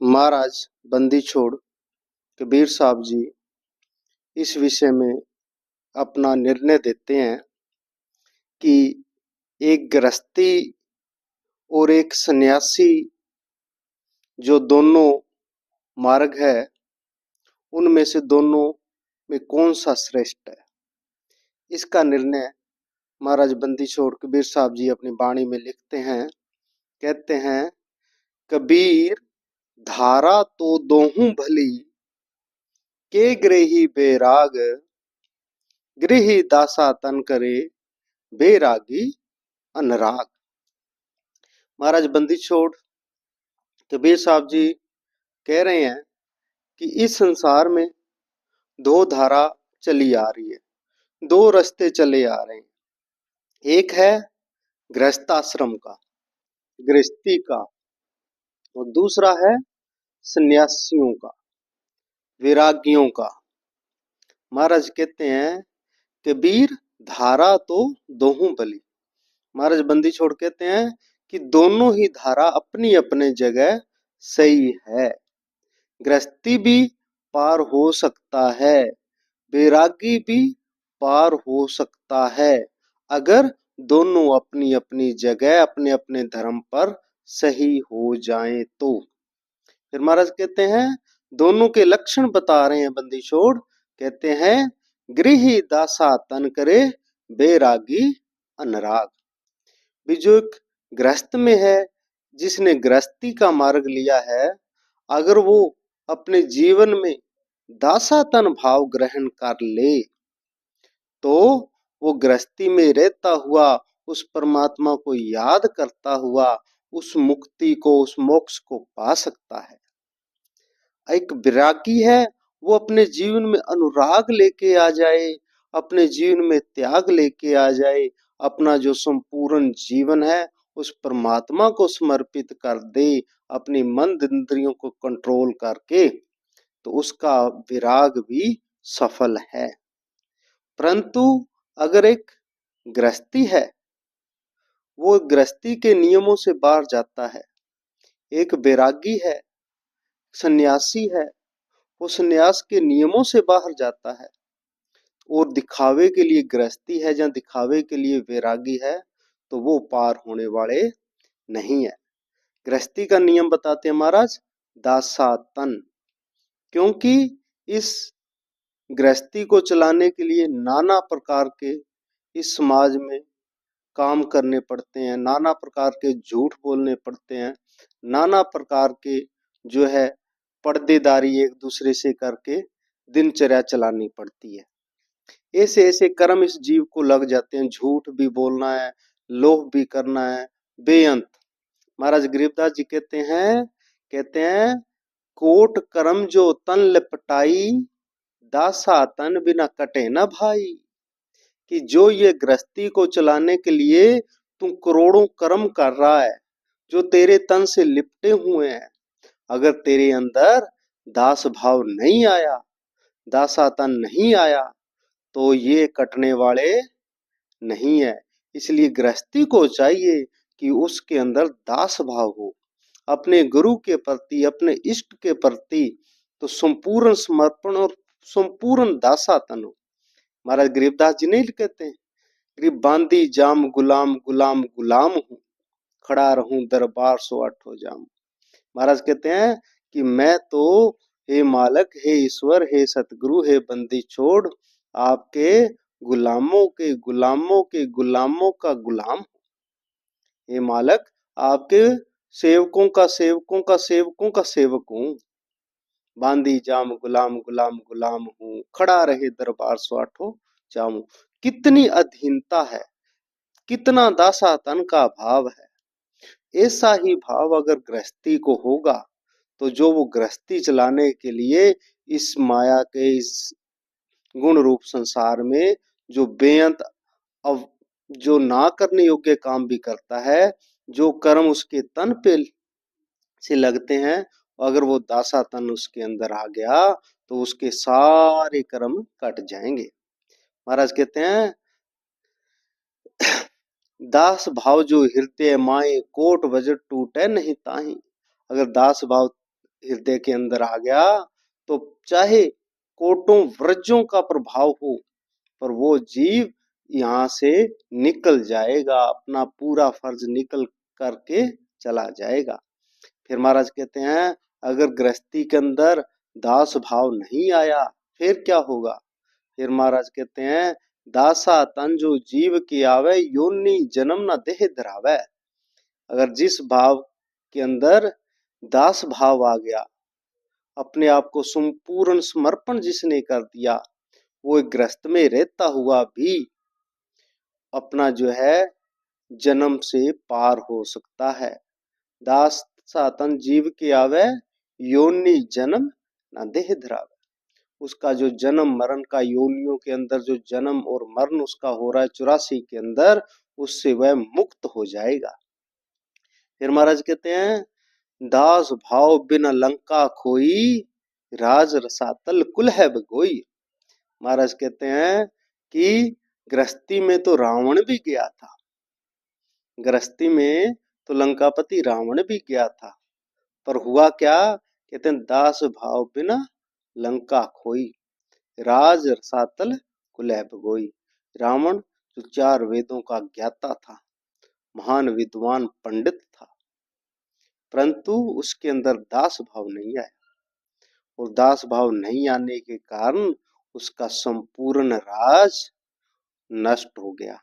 महाराज बंदी छोड़ कबीर साहब जी इस विषय में अपना निर्णय देते हैं कि एक गृहस्थी और एक सन्यासी जो दोनों मार्ग है उनमें से दोनों में कौन सा श्रेष्ठ है। इसका निर्णय महाराज बंदी छोड़ कबीर साहब जी अपनी वाणी में लिखते हैं। कहते हैं, कबीर धारा तो दोहूं भली, के गृही बेराग, गृही दासा तन करे, बेरागी अनराग। महाराज बंदी छोड़ कबीर साहब जी कह रहे हैं कि इस संसार में दो धारा चली आ रही है, दो रास्ते चले आ रहे हैं। एक है गृहस्थाश्रम का, गृहस्थी का, और दूसरा है सन्यासियों का, विरागियों का। महाराज कहते हैं, कबीर धारा तो दोहूं भली। महाराज बंदी छोड़ कहते हैं कि दोनों ही धारा अपनी अपने जगह सही है। गृहस्थी भी पार हो सकता है, वैरागी भी पार हो सकता है, अगर दोनों अपनी अपनी जगह अपने अपने धर्म पर सही हो जाएं तो। फिर महाराज कहते हैं, दोनों के लक्षण बता रहे हैं बंदी छोड़। कहते हैं, गृही दासा तन करे, बैरागी अनराग। भी जो एक गृहस्थ में है, जिसने गृहस्थी का मार्ग लिया है, अगर वो अपने जीवन में दासातन भाव ग्रहण कर ले तो वो गृहस्थी में रहता हुआ उस परमात्मा को याद करता हुआ उस मुक्ति को, उस मोक्ष को पा सकता है। एक विरागी है, वो अपने जीवन में अनुराग लेके आ जाए, अपने जीवन में त्याग लेके आ जाए, अपना जो संपूर्ण जीवन है उस परमात्मा को समर्पित कर दे, अपनी मन इंद्रियों को कंट्रोल करके, तो उसका विराग भी सफल है। परंतु अगर एक गृहस्थी है, वो गृहस्थी के नियमों से बाहर जाता है। एक वैरागी है, सन्यासी है, वो सन्यास के नियमों से बाहर जाता है और दिखावे के लिए गृहस्थी है या दिखावे के लिए वैरागी है, तो वो पार होने वाले नहीं है। गृहस्थी का नियम बताते हैं महाराज, दासातन। क्योंकि इस गृहस्थी को चलाने के लिए नाना प्रकार के इस समाज में काम करने पड़ते हैं, नाना प्रकार के झूठ बोलने पड़ते हैं, नाना प्रकार के जो है पर्देदारी एक दूसरे से करके दिनचर्या चलानी पड़ती है। ऐसे ऐसे कर्म इस जीव को लग जाते हैं, झूठ भी बोलना है, लोभ भी करना है, बेअंत। महाराज गरीबदास जी कहते हैं, कोट कर्म जो तन लपटाई, दासा तन बिना कटे न भाई। कि जो ये गृहस्थी को चलाने के लिए तू करोड़ों कर्म कर रहा है, जो तेरे तन से लिपटे हुए हैं, अगर तेरे अंदर दास भाव नहीं आया, दासातन नहीं आया, तो ये कटने वाले नहीं है। इसलिए गृहस्थी को चाहिए कि उसके अंदर दास भाव हो, अपने गुरु के प्रति, अपने इष्ट के प्रति तो संपूर्ण समर्पण और संपूर्ण दासातन हो। महाराज गरीबदास जी नहीं कहते हैं, गरीब बांदी जाम गुलाम गुलाम गुलाम हूं, खड़ा रहूं दरबार सो आठो जाम। महाराज कहते हैं कि मैं तो हे मालक, हे ईश्वर, हे सतगुरु, हे बंदी छोड़, आपके गुलामों के गुलामों के गुलामों का गुलाम हूं। हे मालक, आपके सेवकों का सेवकों का सेवकों का सेवक हूं। बांदी जाम गुलाम गुलाम गुलाम हूं, खड़ा रहे दरबार स्वाठो जामू। कितनी अधीनता है, कितना दासातन का भाव है। ऐसा ही भाव अगर गृहस्थी को होगा, तो जो वो गृहस्थी चलाने के लिए इस माया के इस गुण रूप संसार में जो बेअंत अब जो ना करने योग्य काम भी करता है, जो कर्म उसके तन पे से लगते हैं, अगर वो दासातन उसके अंदर आ गया तो उसके सारे कर्म कट जाएंगे। महाराज कहते हैं, दास भाव जो हृदय माए, कोट बजट टूटे नहीं ताही। अगर दास भाव हृदय के अंदर आ गया तो चाहे कोटों वृज्यों का प्रभाव हो, पर वो जीव यहाँ से निकल जाएगा, अपना पूरा फर्ज निकल करके चला जाएगा। फिर महाराज कहते हैं अगर गृहस्थी के अंदर दास भाव नहीं आया फिर क्या होगा? फिर महाराज कहते हैं दासा तन जो जीव की आवे, योनि जन्म न देह धरावे। अगर जिस भाव के अंदर दास भाव आ गया, अपने आप को संपूर्ण समर्पण जिसने कर दिया, वो एक गृहस्थ में रहता हुआ भी अपना जो है जन्म से पार हो सकता है। दास सातन जीव के आवे, योनि जन्म ना देह धरावे। उसका जो जन्म मरण का योनियों के अंदर जो जन्म और मरण उसका हो रहा है 84 के अंदर, उससे वह मुक्त हो जाएगा। फिर महाराज कहते हैं दास भाव बिना लंका खोई, राज रसातल कुल है बगोई। महाराज कहते हैं कि गृहस्थी में तो रावण भी गया था, गृहस्थी में तो लंकापति रावण भी गया था, पर हुआ क्या? कहते हैं दास भाव बिना लंका खोई, राज रसातल कुलह भगोई। रावण जो 4 वेदों का ज्ञाता था, महान विद्वान पंडित था, परंतु उसके अंदर दास भाव नहीं आया, और दास भाव नहीं आने के कारण उसका संपूर्ण राज नष्ट हो गया।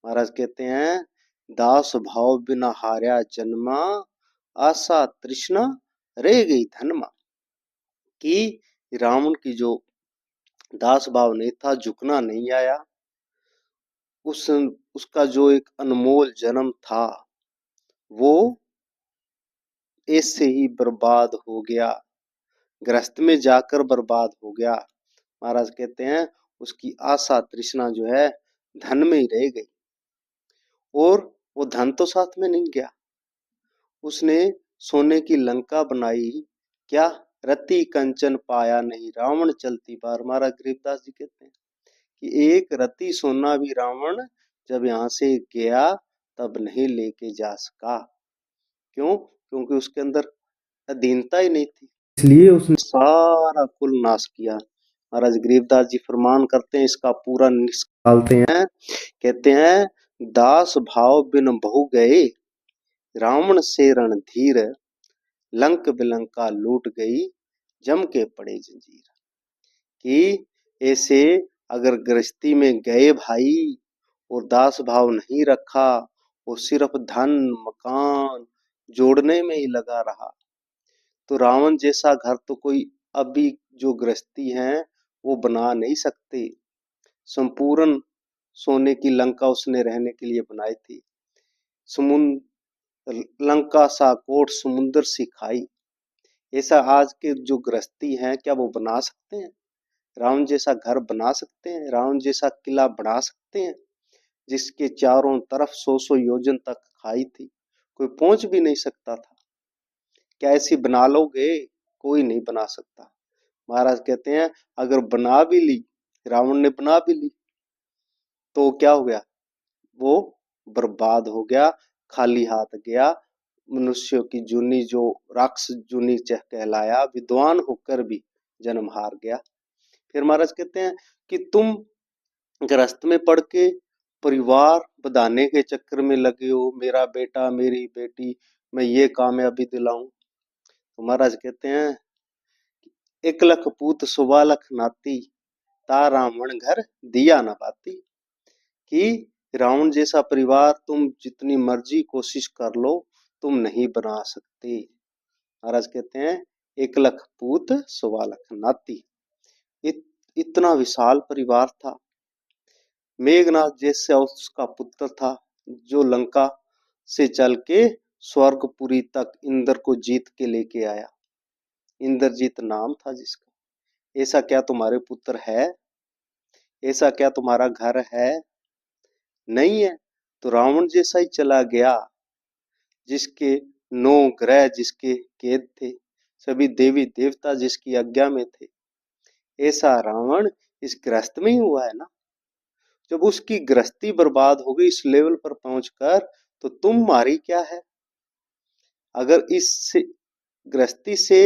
महाराज कहते हैं दास भाव बिना हार्या जन्मा, आशा तृष्णा रह गई धनमा। कि रावण की जो दास भाव नहीं था, झुकना नहीं आया, उसका जो एक अनमोल जन्म था वो ऐसे ही बर्बाद हो गया, गृहस्थ में जाकर बर्बाद हो गया। महाराज कहते हैं उसकी आशा तृष्णा जो है धन में ही रह गई, और वो धन तो साथ में नहीं गया। उसने सोने की लंका बनाई, क्या रति कंचन पाया नहीं, रावण चलती बार। महाराज गरीबदास जी कहते हैं कि एक रति सोना भी रावण जब यहाँ से गया तब नहीं लेके जा सका। क्यों? क्योंकि उसके अंदर अधीनता ही नहीं थी, इसलिए उसने सारा कुल नाश किया। महाराज गरीबदास जी फरमान करते हैं, इसका पूरा निकालते हैं। कहते हैं दास भाव बिन बहु गए, रावण से रणधीर, लंक बिलंका लूट गई, जम के पड़े जंजीर। कि ऐसे अगर गृहस्थी में गए भाई और दास भाव नहीं रखा और सिर्फ धन मकान जोड़ने में ही लगा रहा, तो रावण जैसा घर तो कोई अभी जो गृहस्थी हैं वो बना नहीं सकते। संपूर्ण सोने की लंका उसने रहने के लिए बनाई थी। समुद्र लंका सा कोट समुद्र सी खाई। ऐसा आज के जो गृहस्थी हैं क्या वो बना सकते हैं? रावण जैसा घर बना सकते हैं? रावण जैसा किला बना सकते हैं जिसके चारों तरफ 100 योजन तक खाई थी, कोई पहुंच भी नहीं सकता था? क्या ऐसी बना लोगे? कोई नहीं बना सकता। महाराज कहते हैं अगर बना भी ली, रावण ने बना भी ली, तो क्या हो गया? वो बर्बाद हो गया, खाली हाथ गया। मनुष्यों की जूनी जो राक्षस जूनी कहलाया, विद्वान होकर भी जन्म हार गया। फिर महाराज कहते हैं कि तुम गृहस्थ में पढ़ के परिवार बढ़ाने के चक्कर में लगे हो, मेरा बेटा मेरी बेटी मैं ये कामयाबी दिलाऊं। तो महाराज कहते हैं 1 लाख पूत 1.25 लाख नाती, ता रावण घर दिया न बाती। कि रावण जैसा परिवार तुम जितनी मर्जी कोशिश कर लो, तुम नहीं बना सकते। महाराज कहते हैं 1 लाख पूत 1.25 लाख नाती। इतना विशाल परिवार था। मेघनाथ जैसा उसका पुत्र था जो लंका से चल के स्वर्गपुरी तक इंद्र को जीत के लेके आया। इंद्रजीत नाम था जिसका। ऐसा क्या तुम्हारे पुत्र है? ऐसा क्या तुम्हारा घर है? नहीं है। तो रावण जैसा ही चला गया, जिसके 9 ग्रह जिसके कैद थे, सभी देवी देवता जिसकी आज्ञा में थे। ऐसा रावण इस गृहस्थ में ही हुआ है ना। जब उसकी गृहस्थी बर्बाद हो गई इस लेवल पर पहुंचकर, तो तुम्हारी क्या है? अगर इस गृहस्थी से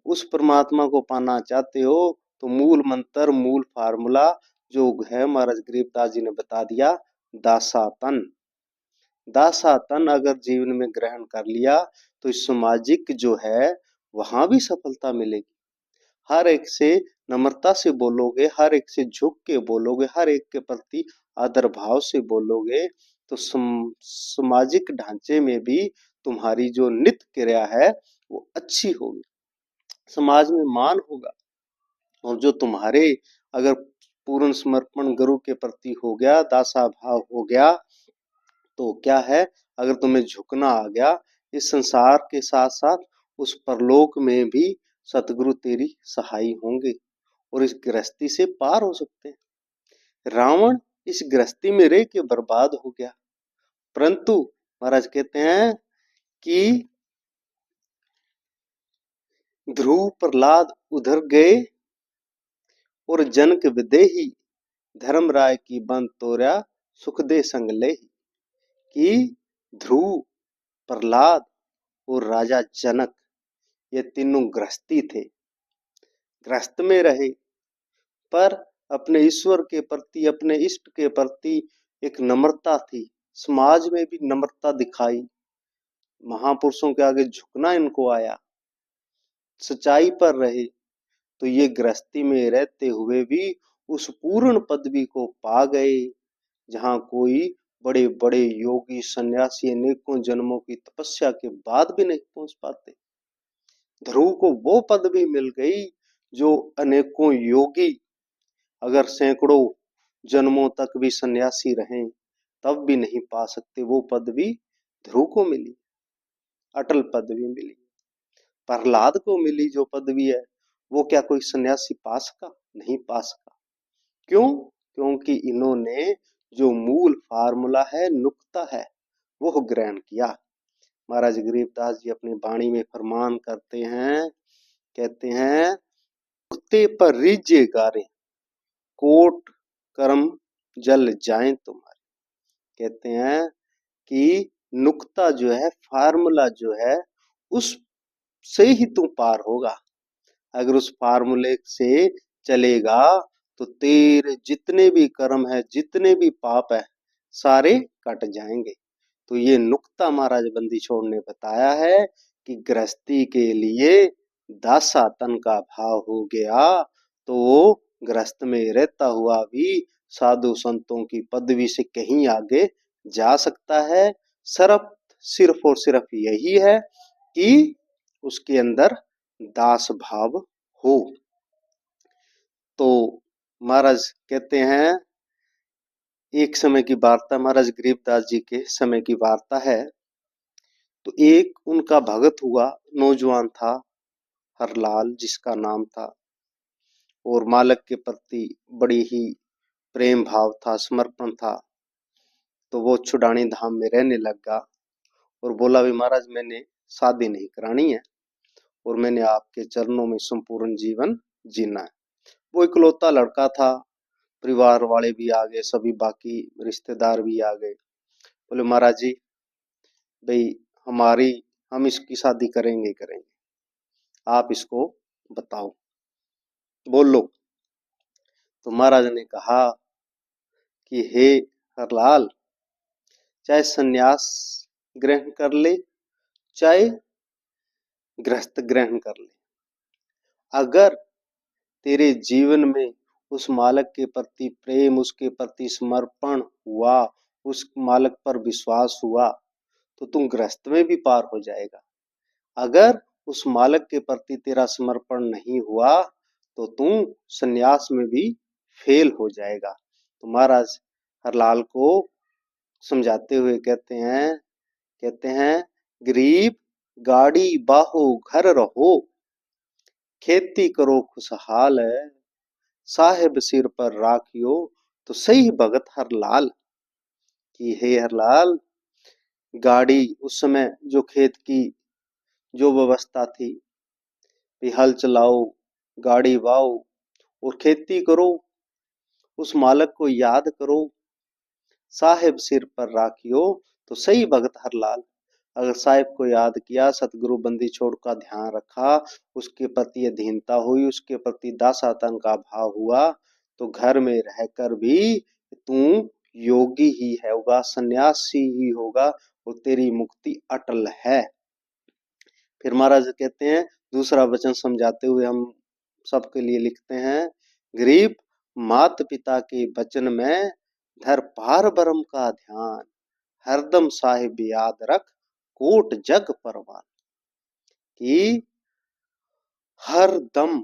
उस परमात्मा को पाना चाहते हो तो मूल मंत्र, मूल फार्मूला जो है महाराज गरीबदास जी ने बता दिया, दासातन। दासातन अगर जीवन में ग्रहण कर लिया तो इस सामाजिक जो है वहां भी सफलता मिलेगी। हर एक से नम्रता से बोलोगे, हर एक से झुक के बोलोगे, हर एक के प्रति आदर भाव से बोलोगे तो सामाजिक ढांचे में भी तुम्हारी जो नित्य क्रिया है वो अच्छी होगी, समाज में मान होगा। और जो तुम्हारे अगर पूर्ण समर्पण गुरु के प्रति हो गया, दासा भाव हो गया, तो क्या है, अगर तुम्हें झुकना आ गया इस संसार के साथ साथ उस परलोक में भी सतगुरु तेरी सहाय होंगे और इस गृहस्थी से पार हो सकते हैं। रावण इस गृहस्थी में रह के बर्बाद हो गया, परंतु महाराज कहते हैं कि ध्रुव प्रहलाद उधर गए और जनक विदेही, धर्मराय की बंद तोड़ा सुख दे संग लेही। कि ध्रुव, प्रहलाद और राजा जनक ये तीनों गृहस्थी थे, गृहस्थ में रहे, पर अपने ईश्वर के प्रति, अपने इष्ट के प्रति एक नम्रता थी, समाज में भी नम्रता दिखाई, महापुरुषों के आगे झुकना इनको आया, सच्चाई पर रहे, तो ये गृहस्थी में रहते हुए भी उस पूर्ण पदवी को पा गए जहां कोई बड़े बड़े योगी सन्यासी अनेकों जन्मों की तपस्या के बाद भी नहीं पहुंच पाते। ध्रुव को वो पदवी मिल गई जो अनेकों योगी अगर सैकड़ों जन्मों तक भी सन्यासी रहें तब भी नहीं पा सकते, वो पदवी ध्रुव को मिली, अटल पदवी मिली। प्रहलाद को मिली जो पदवी है वो क्या कोई सन्यासी पा सका? नहीं पा सका। क्यों? क्योंकि इन्होंने जो मूल फार्मूला है, नुक्ता है, वो ग्रहण किया। महाराज गरीबदास जी अपनी वाणी में फरमान करते हैं, कहते हैं, नुक्ते पर रीझे गारे, कोट कर्म जल जाए तुम्हारे। कहते हैं कि नुक्ता जो है, फार्मूला जो है, उस से ही तू पार होगा। अगर उस फार्मूले से चलेगा तो तेरे जितने भी कर्म है, जितने भी पाप है, सारे कट जाएंगे। तो ये नुक्ता महाराज बंदी छोड़ ने बताया है कि गृहस्थी के लिए दासा तन का भाव हो गया तो वो गृहस्थ में रहता हुआ भी साधु संतों की पदवी से कहीं आगे जा सकता है। सिर्फ और सिर्फ यही है कि उसके अंदर दास भाव हो। तो महाराज कहते हैं, एक समय की वार्ता, महाराज गरीबदास जी के समय की वार्ता है। तो एक उनका भगत हुआ, नौजवान था, हरलाल जिसका नाम था, और मालक के प्रति बड़ी ही प्रेम भाव था, समर्पण था। तो वो छुडानी धाम में रहने लगा और बोला, भी महाराज मैंने शादी नहीं करानी है और मैंने आपके चरणों में संपूर्ण जीवन जीना है। वो इकलौता लड़का था, परिवार वाले भी आ गए, सभी बाकी रिश्तेदार भी आ गए। बोले, महाराज जी भाई हम इसकी शादी करेंगे, आप इसको बताओ, बोलो। तो महाराज ने कहा कि हे हरलाल, चाहे सन्यास ग्रहण कर ले, चाहे गृहस्थ ग्रहण कर ले, अगर तेरे जीवन में उस मालक के प्रति प्रेम, उसके प्रति समर्पण हुआ, उस मालक पर विश्वास हुआ, तो तुम गृहस्थ में भी पार हो जाएगा। अगर उस मालक के प्रति तेरा समर्पण नहीं हुआ तो तुम सन्यास में भी फेल हो जाएगा। तो महाराज हरलाल को समझाते हुए कहते हैं, गरीब गाड़ी बाहो घर रहो, खेती करो खुशहाल है, साहेब सिर पर राखियो तो सही भगत हरलाल। कि हे हरलाल, गाड़ी उस समय जो खेत की जो व्यवस्था थी, हल चलाओ, गाड़ी वाओ और खेती करो, उस मालक को याद करो, साहेब सिर पर राखियो तो सही भगत हरलाल। अगर साहिब को याद किया, सतगुरु बंदी छोड़ का ध्यान रखा, उसके प्रति अधीनता हुई, उसके प्रति दासातन का भाव हुआ, तो घर में रहकर भी तू योगी ही है होगा, सन्यासी ही होगा, और तेरी मुक्ति अटल है। फिर महाराज कहते हैं, दूसरा वचन समझाते हुए हम सबके लिए लिखते हैं, गरीब मात पिता के वचन में धर पार ब्रह्म का ध्यान, हरदम साहिब याद रख कोट जग परवान। कि हर दम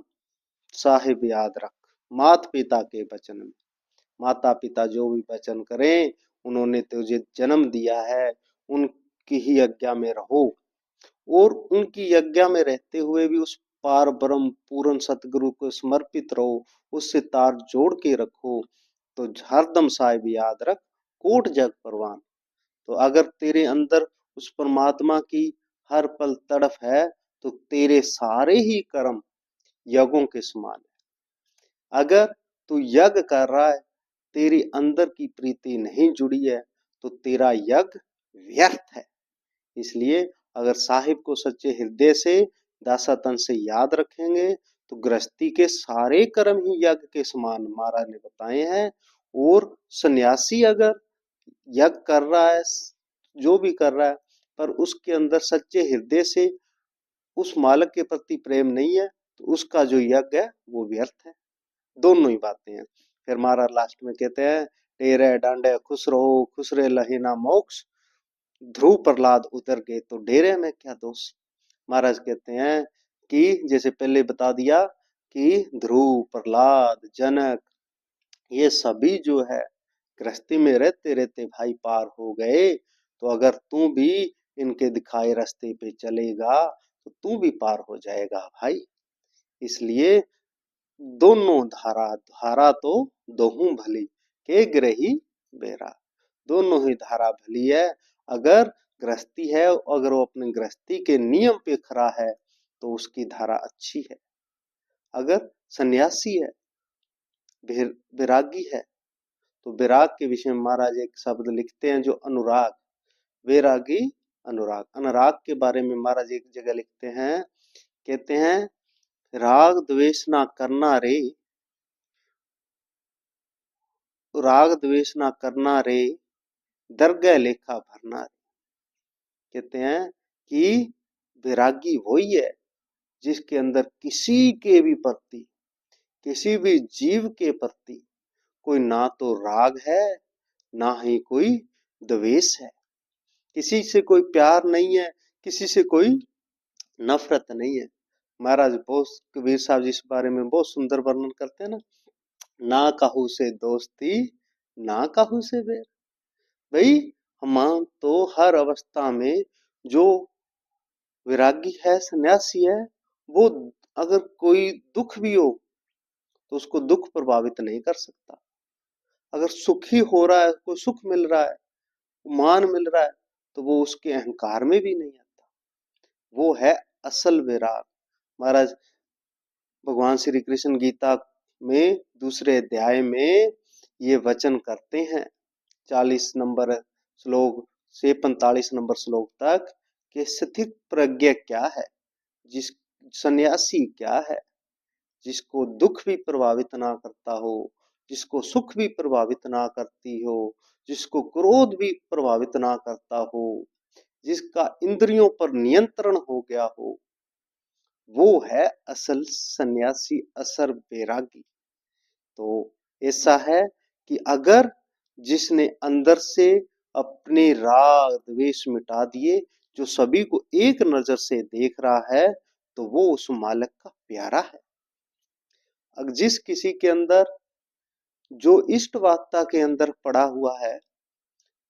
साहिब याद रख, मात पिता के वचन में, माता पिता जो भी वचन करें, उन्होंने तुझे जन्म दिया है, उनकी ही आज्ञा में रहो, और उनकी आज्ञा में रहते हुए भी उस पार ब्रह्म पूर्ण सतगुरु को समर्पित रहो, उससे तार जोड़ के रखो, तो हरदम साहिब याद रख कोट जग परवान। तो अगर तेरे अंदर उस परमात्मा की हर पल तड़फ है, तो तेरे सारे ही कर्म यज्ञों के समान है। अगर तू यज्ञ कर रहा है, तेरी अंदर की प्रीति नहीं जुड़ी है, तो तेरा यज्ञ व्यर्थ है। इसलिए अगर साहिब को सच्चे हृदय से, दासातन से याद रखेंगे, तो गृहस्थी के सारे कर्म ही यज्ञ के समान महाराज ने बताए हैं। और सन्यासी अगर यज्ञ कर रहा है, जो भी कर रहा है, पर उसके अंदर सच्चे हृदय से उस मालिक के प्रति प्रेम नहीं है, तो उसका जो यज्ञ है वो व्यर्थ है। दोनों ही बातें हैं। फिर महाराज लास्ट में कहते हैं, टेरे डांडे खुश रहो, खुश रहे लहे ना मोक्ष, ध्रुव प्रहलाद उतर गए तो डेरे में क्या दोष। महाराज कहते हैं कि जैसे पहले बता दिया कि ध्रुव प्रहलाद जनक ये सभी जो है गृहस्थी में रहते रहते भाई पार हो गए, तो अगर तू भी इनके दिखाए रास्ते पे चलेगा, तो तू भी पार हो जाएगा भाई। इसलिए दोनों धारा, धारा तो दोहू भली के ग्रही बेरा, दोनों ही धारा भली है। अगर गृहस्थी है, अगर वो अपने गृहस्थी के नियम पे खड़ा है, तो उसकी धारा अच्छी है। अगर सन्यासी है, वैरागी है, तो वैराग के विषय में महाराज एक शब्द लिखते हैं जो अनुराग, वैरागी अनुराग। अनुराग के बारे में महाराज एक जगह लिखते हैं, कहते हैं, राग द्वेष ना करना रे, राग द्वेष ना करना रे, दरगह लेखा भरना रे। कहते हैं कि वैरागी वही है जिसके अंदर किसी के भी प्रति, किसी भी जीव के प्रति कोई ना तो राग है, ना ही कोई द्वेष है, किसी से कोई प्यार नहीं है, किसी से कोई नफरत नहीं है। महाराज बहुत, कबीर साहब जी इस बारे में बहुत सुंदर वर्णन करते हैं ना कहू से दोस्ती, ना कहू से बैर। भाई हम तो हर अवस्था में जो वैरागी है, सन्यासी है, वो अगर कोई दुख भी हो तो उसको दुख प्रभावित नहीं कर सकता। अगर सुखी हो रहा है, कोई सुख मिल रहा है, मान मिल रहा है, तो वो उसके अहंकार में भी नहीं आता। वो है असल वैराग। महाराज भगवान श्री कृष्ण गीता में दूसरे अध्याय में ये वचन करते हैं, 40 नंबर श्लोक से 45 नंबर श्लोक तक, कि स्थित प्रज्ञ क्या है, जिस सन्यासी क्या है, जिसको दुख भी प्रभावित ना करता हो, जिसको सुख भी प्रभावित ना करती हो, जिसको क्रोध भी प्रभावित ना करता हो, जिसका इंद्रियों पर नियंत्रण हो गया हो, वो है असल सन्यासी, असल वैरागी। तो ऐसा है कि अगर जिसने अंदर से अपने राग द्वेष मिटा दिए, जो सभी को एक नजर से देख रहा है, तो वो उस मालिक का प्यारा है। अगर जिस किसी के अंदर जो इष्टवादता के अंदर पड़ा हुआ है,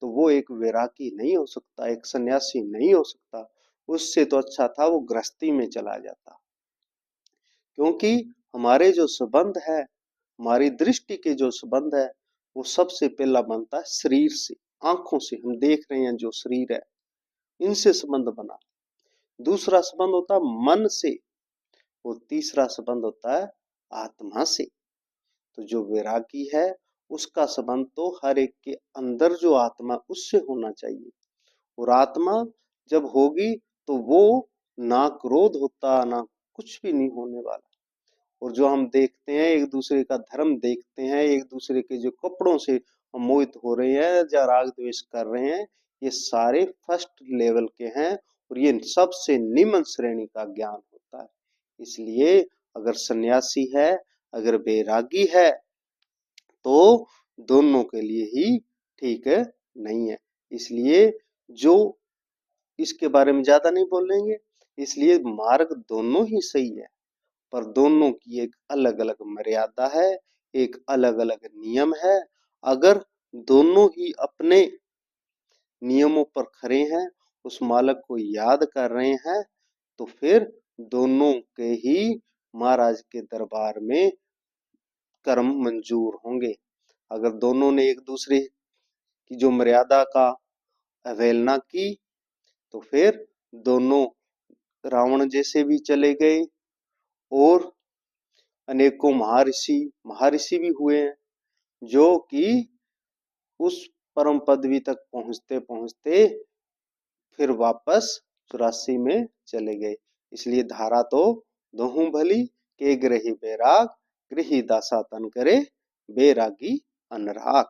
तो वो एक वैरागी नहीं हो सकता, एक सन्यासी नहीं हो सकता। उससे तो अच्छा था वो गृहस्थी में चला जाता। क्योंकि हमारे जो संबंध है, हमारी दृष्टि के जो संबंध है, वो सबसे पहला बनता है शरीर से, आंखों से हम देख रहे हैं जो शरीर है, इनसे संबंध बना। दूसरा संबंध होता है मन से, और तीसरा संबंध होता है आत्मा से। तो जो वैरागी है, उसका संबंध तो हर एक के अंदर जो आत्मा उससे होना चाहिए। और आत्मा जब होगी तो वो ना क्रोध होता, ना कुछ भी नहीं होने वाला। और जो हम देखते हैं एक दूसरे का धर्म देखते हैं, एक दूसरे के जो कपड़ों से हम मोहित हो रहे हैं या राग द्वेष कर रहे हैं, ये सारे फर्स्ट लेवल के हैं और ये सबसे निम्न श्रेणी का ज्ञान होता है। इसलिए अगर सन्यासी है, अगर बैरागी है, तो दोनों के लिए ही ठीक है नहीं है। इसलिए जो इसके बारे में ज्यादा नहीं बोलेंगे, इसलिए मार्ग दोनों ही सही है, पर दोनों की एक अलग अलग मर्यादा है, एक अलग अलग नियम है। अगर दोनों ही अपने नियमों पर खरे हैं, उस मालक को याद कर रहे हैं, तो फिर दोनों के ही महाराज के दरबार में कर्म मंजूर होंगे। अगर दोनों ने एक दूसरे की जो मर्यादा का अवहेलना की, तो फिर दोनों रावण जैसे भी चले गए और अनेकों महर्षि भी हुए हैं, जो कि उस परम पदवी तक पहुंचते पहुंचते फिर वापस 84 में चले गए। इसलिए धारा तो दोहूं भली के ग्रही बैराग, गृही दासा तन करे बैरागी अनराग।